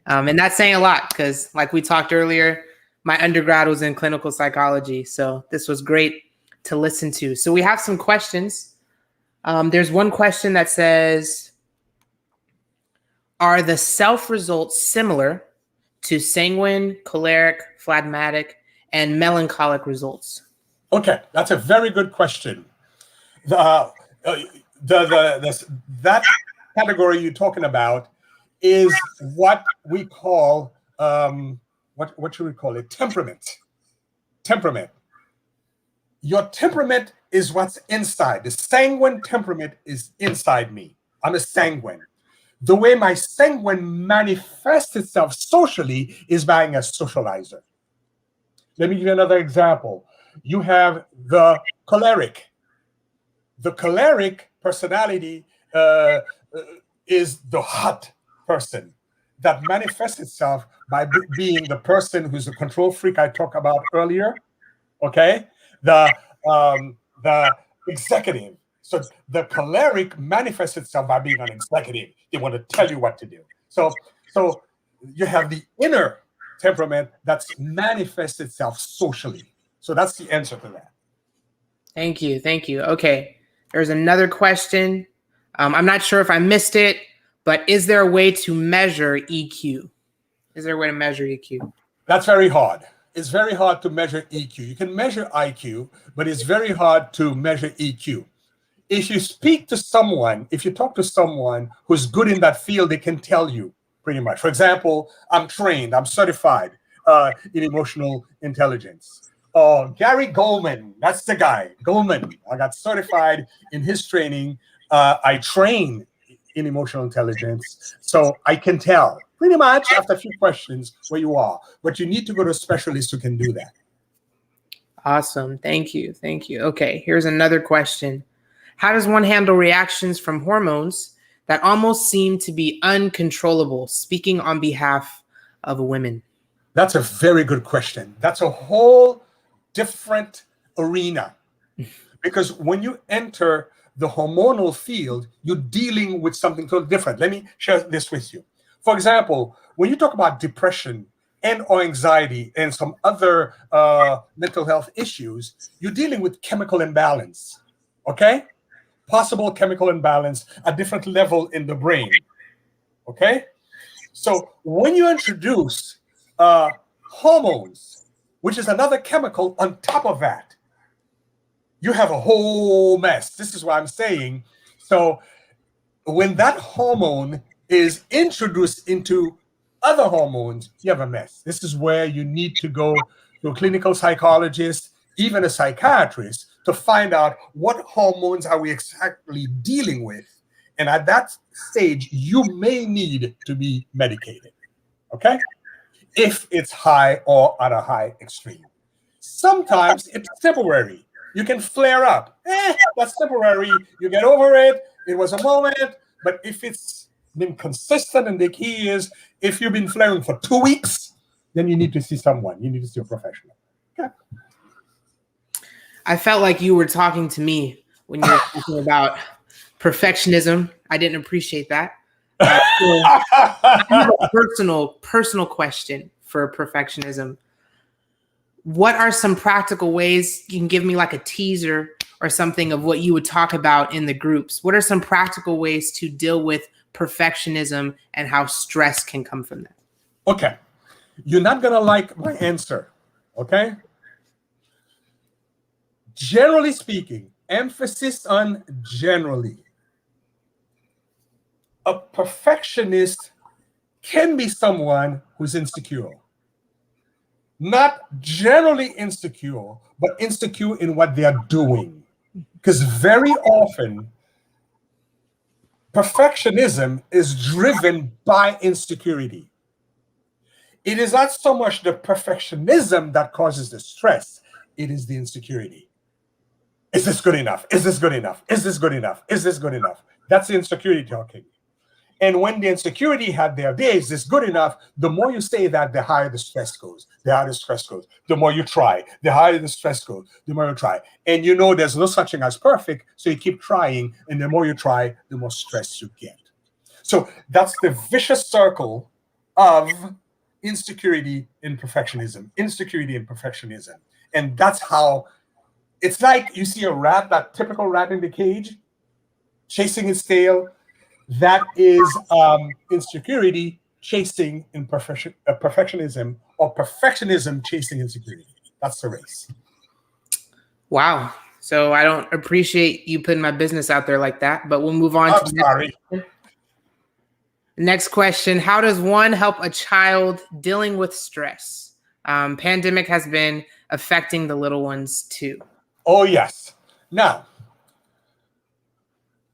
And that's saying a lot because, like we talked earlier, my undergrad was in clinical psychology. So this was great to listen to. So we have some questions. There's one question that says, are the self results similar to sanguine, choleric, phlegmatic, and melancholic results?
Okay, that's a very good question. That category you're talking about is what we call what should we call it? Temperament. Your temperament is what's inside. The sanguine temperament is inside me. I'm a sanguine. The way my sanguine manifests itself socially is by being a socializer. Let me give you another example. You have the choleric. The choleric personality is the hot person that manifests itself by being the person who's a control freak I talked about earlier. Okay, the executive. So the choleric manifests itself by being an executive. They want to tell you what to do. So you have the inner temperament that's manifests itself socially. So that's the answer to that.
Thank you. Thank you. Okay. There's another question. I'm not sure if I missed it, but is there a way to measure EQ? Is there a way to measure EQ?
That's very hard. It's very hard to measure EQ. You can measure IQ, but it's very hard to measure EQ. If you speak to someone, if you talk to someone who's good in that field, they can tell you pretty much. For example, I'm trained, I'm certified in emotional intelligence. Gary Goldman, that's the guy, Goldman. I got certified in his training. I train in emotional intelligence, so I can tell pretty much after a few questions where you are. But you need to go to a specialist who can do that.
Awesome. Thank you. Thank you. Okay, here's another question. How does one handle reactions from hormones that almost seem to be uncontrollable, speaking on behalf of women?
That's a very good question. That's a whole different arena. Because when you enter the hormonal field, you're dealing with something totally different. Let me share this with you. For example, when you talk about depression and or anxiety and some other mental health issues, you're dealing with chemical imbalance, okay? Possible chemical imbalance at different level in the brain, okay? So when you introduce hormones, which is another chemical on top of that, you have a whole mess. This is what I'm saying. So when that hormone is introduced into other hormones, you have a mess. This is where you need to go to a clinical psychologist, even a psychiatrist, to find out what hormones are we exactly dealing with. And at that stage, you may need to be medicated, okay? If it's high or at a high extreme. Sometimes it's temporary. You can flare up. That's temporary. You get over it. It was a moment. But if it's been consistent, and the key is if you've been flaring for 2 weeks, then you need to see someone. You need to see a professional. Okay.
I felt like you were talking to me when you were talking about perfectionism. I didn't appreciate that. I have a personal question for perfectionism. What are some practical ways you can give me like a teaser or something of what you would talk about in the groups? What are some practical ways to deal with perfectionism and how stress can come from that?
Okay. You're not going to like my answer. Okay. Generally speaking, emphasis on generally. A perfectionist can be someone who's insecure. Not generally insecure, but insecure in what they are doing. Because very often, perfectionism is driven by insecurity. It is not so much the perfectionism that causes the stress, it is the insecurity. Is this good enough? Is this good enough? Is this good enough? Is this good enough? That's the insecurity talking. And when the insecurity had their days, is this good enough? The more you say that, the higher the stress goes. The higher the stress goes. The more you try, the higher the stress goes. The more you try. And you know there's no such thing as perfect, so you keep trying. And the more you try, the more stress you get. So that's the vicious circle of insecurity and perfectionism. Insecurity and perfectionism. And that's how it's like you see a rat, that typical rat in the cage, chasing its tail. That is insecurity chasing perfectionism, or perfectionism chasing insecurity. That's the race.
Wow. So I don't appreciate you putting my business out there like that, but we'll move on to the next question. How does one help a child dealing with stress? Pandemic has been affecting the little ones too.
Oh, yes. Now,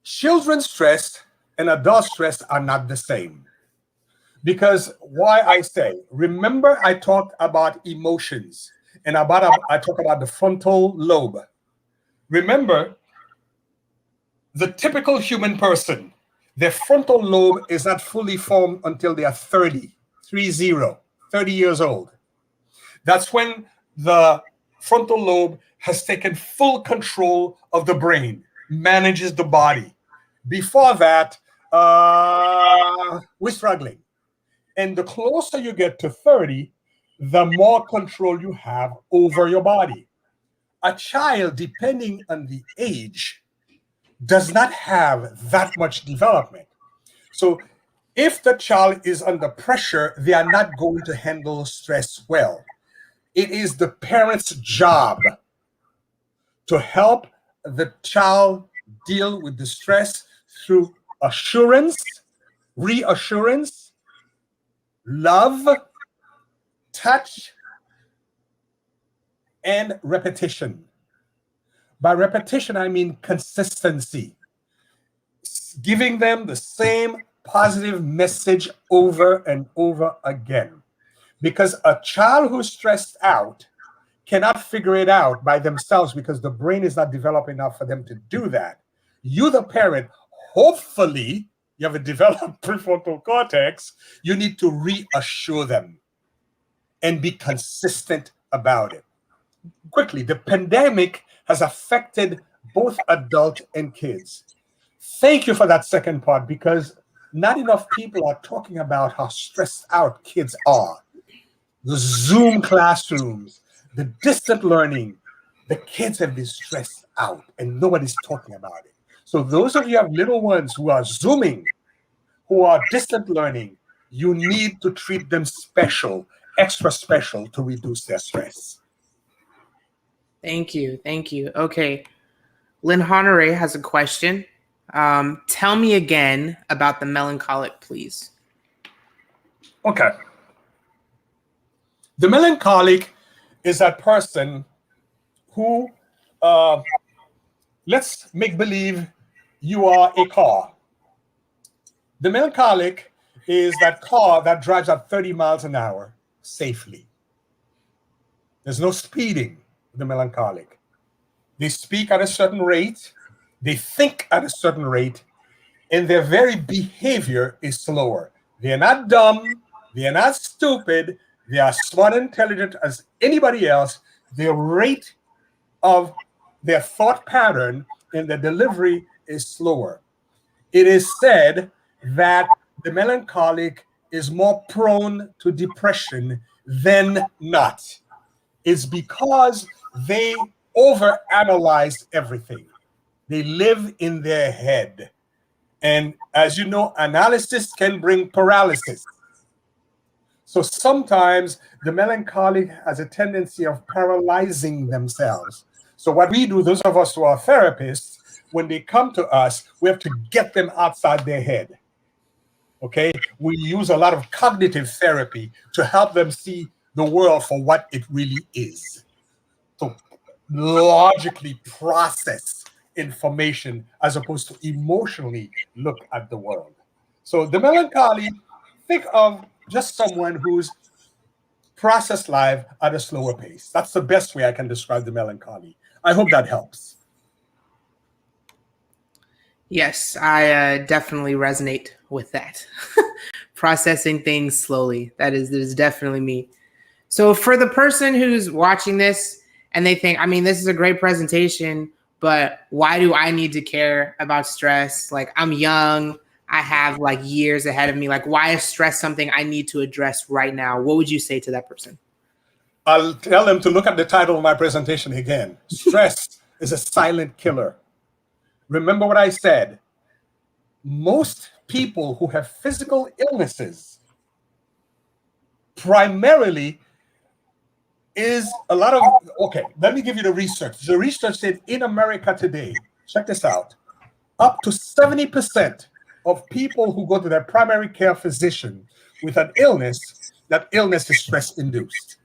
children's stress and adult stress are not the same. Because why I say, remember I talked about emotions and I talk about the frontal lobe. Remember, the typical human person, their frontal lobe is not fully formed until they are 30 years old. That's when the frontal lobe has taken full control of the brain, manages the body. Before that, we're struggling. And the closer you get to 30, the more control you have over your body. A child, depending on the age, does not have that much development. So if the child is under pressure, they are not going to handle stress well. It is the parent's job to help the child deal with the stress through assurance, reassurance, love, touch, and repetition. By repetition, I mean consistency, giving them the same positive message over and over again. Because a child who's stressed out cannot figure it out by themselves because the brain is not developed enough for them to do that. You, the parent, hopefully you have a developed prefrontal cortex, you need to reassure them and be consistent about it. Quickly, the pandemic has affected both adults and kids. Thank you for that second part, because not enough people are talking about how stressed out kids are. The Zoom classrooms, the distant learning, the kids have been stressed out and nobody's talking about it. So those of you who have little ones who are Zooming, who are distant learning, you need to treat them special, extra special, to reduce their stress.
Thank you. Thank you. Okay. Lynn Honore has a question. Tell me again about the melancholic, please.
Okay. The melancholic is that person who, let's make believe you are a car. The melancholic is that car that drives at 30 miles an hour safely. There's no speeding with the melancholic. They speak at a certain rate, they think at a certain rate, and their very behavior is slower. They're not dumb, they're not stupid, they are smart and intelligent as anybody else. Their rate of their thought pattern and their delivery is slower. It is said that the melancholic is more prone to depression than not. It's because they overanalyze everything. They live in their head. And as you know, analysis can bring paralysis. So sometimes the melancholic has a tendency of paralyzing themselves. So what we do, those of us who are therapists, when they come to us, we have to get them outside their head. Okay? We use a lot of cognitive therapy to help them see the world for what it really is. So logically process information as opposed to emotionally look at the world. So the melancholy, think of just someone who's processed life at a slower pace. That's the best way I can describe the melancholy. I hope that helps.
Yes, I definitely resonate with that. Processing things slowly. That is definitely me. So for the person who's watching this and they think, I mean, this is a great presentation, but why do I need to care about stress? Like, I'm young, I have like years ahead of me. Like, why is stress something I need to address right now? What would you say to that person?
I'll tell them to look at the title of my presentation again. Stress is a silent killer. Remember what I said. Most people who have physical illnesses primarily is a lot of, okay, let me give you the research. The research said in America today, check this out, up to 70% of people who go to their primary care physician with an illness, that illness is stress-induced.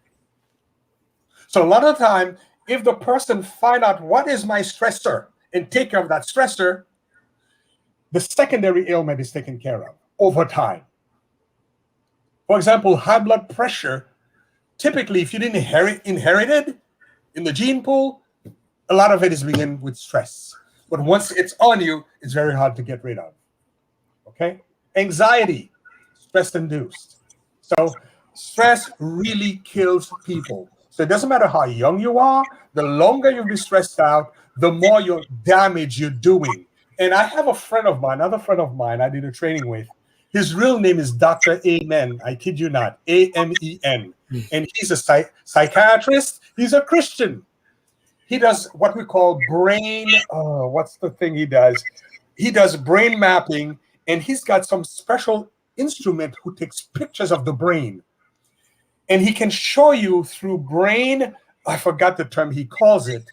So a lot of the time, if the person find out what is my stressor and take care of that stressor, the secondary ailment is taken care of over time. For example, high blood pressure, typically if you didn't inherit it in the gene pool, a lot of it is begin with stress. But once it's on you, it's very hard to get rid of. Okay? Anxiety, stress-induced. So stress really kills people. So it doesn't matter how young you are, the longer you'll be stressed out, the more your damage you're doing. And I have a friend of mine, another friend of mine I did a training with. His real name is Dr. Amen. I kid you not, A-M-E-N. and he's a psychiatrist. He's a Christian. He does what we call brain. What's the thing he does? He does brain mapping, and he's got some special instrument who takes pictures of the brain, and he can show you through brain. I forgot the term he calls it,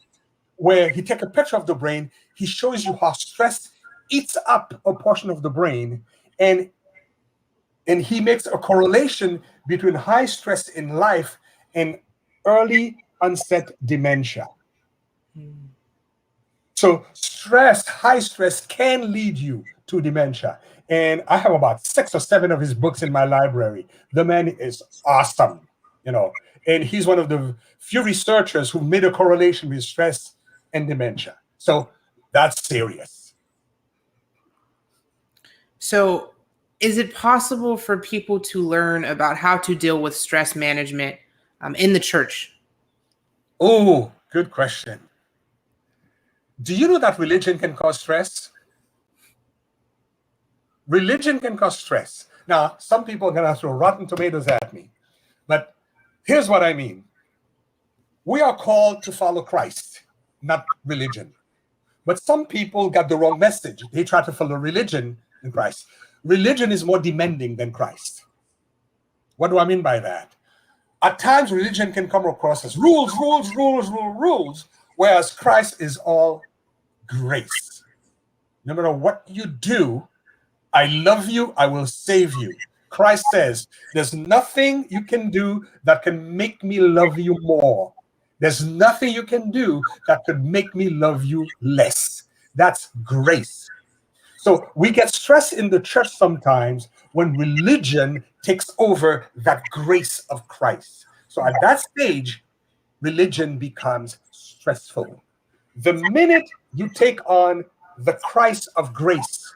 where he takes a picture of the brain. He shows you how stress eats up a portion of the brain, and he makes a correlation between high stress in life and early onset dementia. So high stress can lead you to dementia. And I have about 6 or 7 of his books in my library. The man is awesome, and he's one of the few researchers who made a correlation with stress and dementia. So that's serious.
So is it possible for people to learn about how to deal with stress management in the church?
Oh, good question. Do you know that religion can cause stress? Religion can cause stress. Now, some people are going to throw rotten tomatoes at me, but here's what I mean. We are called to follow Christ, not religion. But some people got the wrong message. They try to follow religion than Christ. Religion is more demanding than Christ. What do I mean by that? At times, religion can come across as rules, whereas Christ is all grace. No matter what you do, I love you, I will save you. Christ says, there's nothing you can do that can make me love you more. There's nothing you can do that could make me love you less. That's grace. So we get stressed in the church sometimes when religion takes over that grace of Christ. So at that stage, religion becomes stressful. The minute you take on the Christ of grace,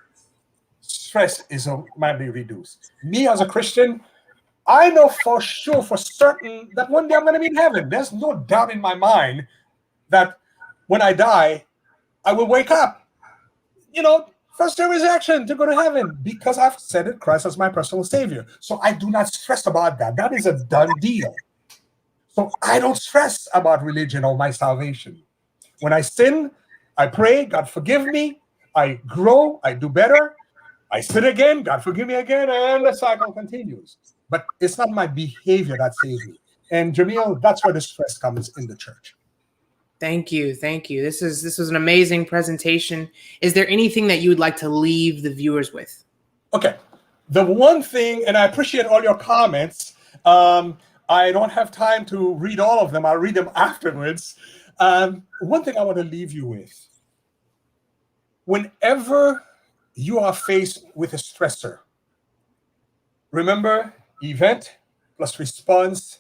stress might be reduced. Me as a Christian, I know for sure, for certain, that one day I'm going to be in heaven. There's no doubt in my mind that when I die, I will wake up. First day resurrection to go to heaven, because I've accepted Christ as my personal savior. So I do not stress about that. That is a done deal. So I don't stress about religion or my salvation. When I sin, I pray, God forgive me. I grow, I do better. I sin again, God forgive me again, and the cycle continues. But it's not my behavior that saves me. And Jamil, that's where the stress comes in the church.
Thank you. This was an amazing presentation. Is there anything that you would like to leave the viewers with?
Okay. The one thing, and I appreciate all your comments. I don't have time to read all of them. I'll read them afterwards. One thing I want to leave you with. Whenever you are faced with a stressor, remember, event plus response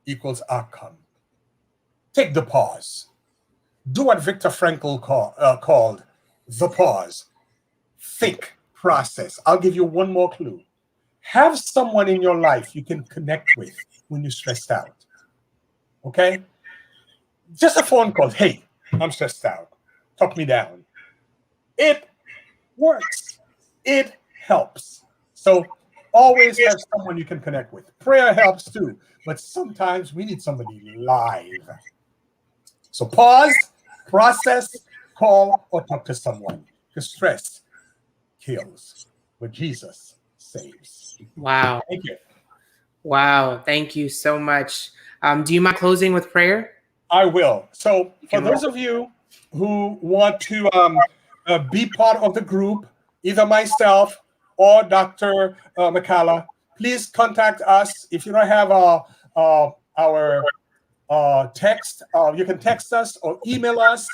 equals outcome. Take the pause. Do what Viktor Frankl called the pause. Think, process. I'll give you one more clue. Have someone in your life you can connect with when you're stressed out. Okay? Just a phone call. Hey, I'm stressed out. Talk me down. It works. It helps. So always have someone you can connect with. Prayer helps too, but sometimes we need somebody live. So pause, process, call, or talk to someone, because stress kills, but Jesus saves.
Wow.
Thank you.
Wow. Thank you so much. Do you mind closing with prayer?
I will. So for those of you who want to be part of the group, either myself or Dr. McCalla, please contact us. If you don't have our text, you can text us or email us.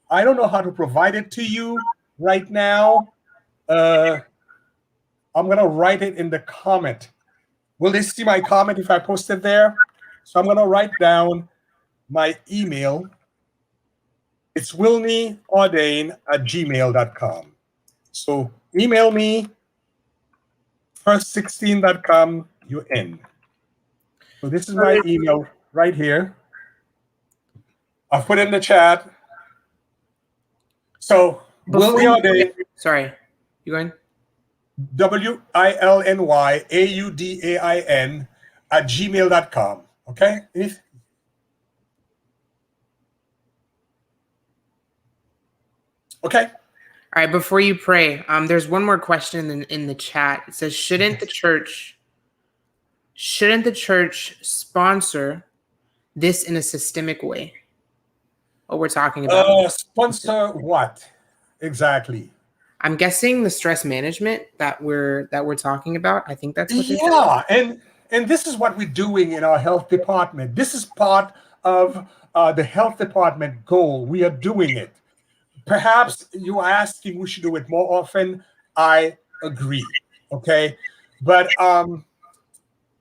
I don't know how to provide it to you right now. I'm going to write it in the comment. Will they see my comment if I post it there? So I'm going to write down my email. It's Wilny Audain at gmail.com. So email me, first16.com, you in. So this is my email right here. I've put it in the chat. So Wilny Audain.
Sorry, you going?
WILNYAUDAIN at gmail.com. Okay? Okay.
All right, before you pray, there's one more question in the chat. It says, shouldn't the church sponsor this in a systemic way? What we're talking about.
Sponsor what exactly?
I'm guessing the stress management that we're talking about. I think that's what they're saying.
Yeah, and this is what we're doing in our health department. This is part of the health department goal. We are doing it. Perhaps you are asking we should do it more often. I agree. Okay, but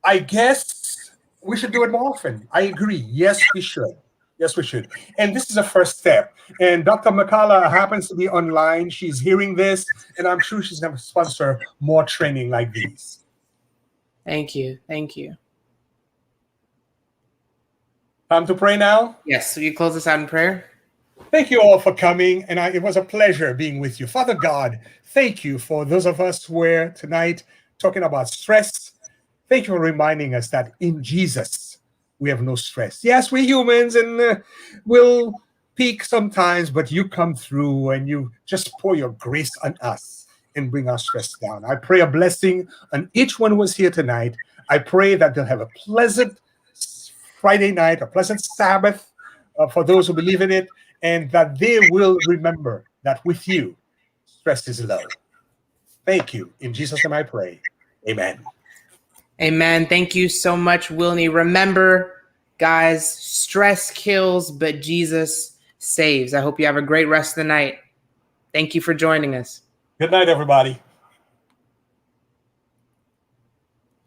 I guess we should do it more often. I agree. Yes, we should. Yes, we should. And this is a first step. And Dr. McCullough happens to be online. She's hearing this, and I'm sure she's going to sponsor more training like these.
Thank you. Thank you.
Time to pray now?
Yes. So you close us out in prayer?
Thank you all for coming, and it was a pleasure being with you. Father God, thank you for those of us who are tonight talking about stress. Thank you for reminding us that in Jesus, we have no stress. Yes, we're humans and we'll peak sometimes, but you come through and you just pour your grace on us and bring our stress down. I pray a blessing on each one who is here tonight. I pray that they'll have a pleasant Friday night, a pleasant Sabbath for those who believe in it, and that they will remember that with you, stress is low. Thank you. In Jesus' name I pray. Amen.
Amen. Thank you so much, Wilny. Remember, guys, stress kills, but Jesus saves. I hope you have a great rest of the night. Thank you for joining us.
Good night, everybody.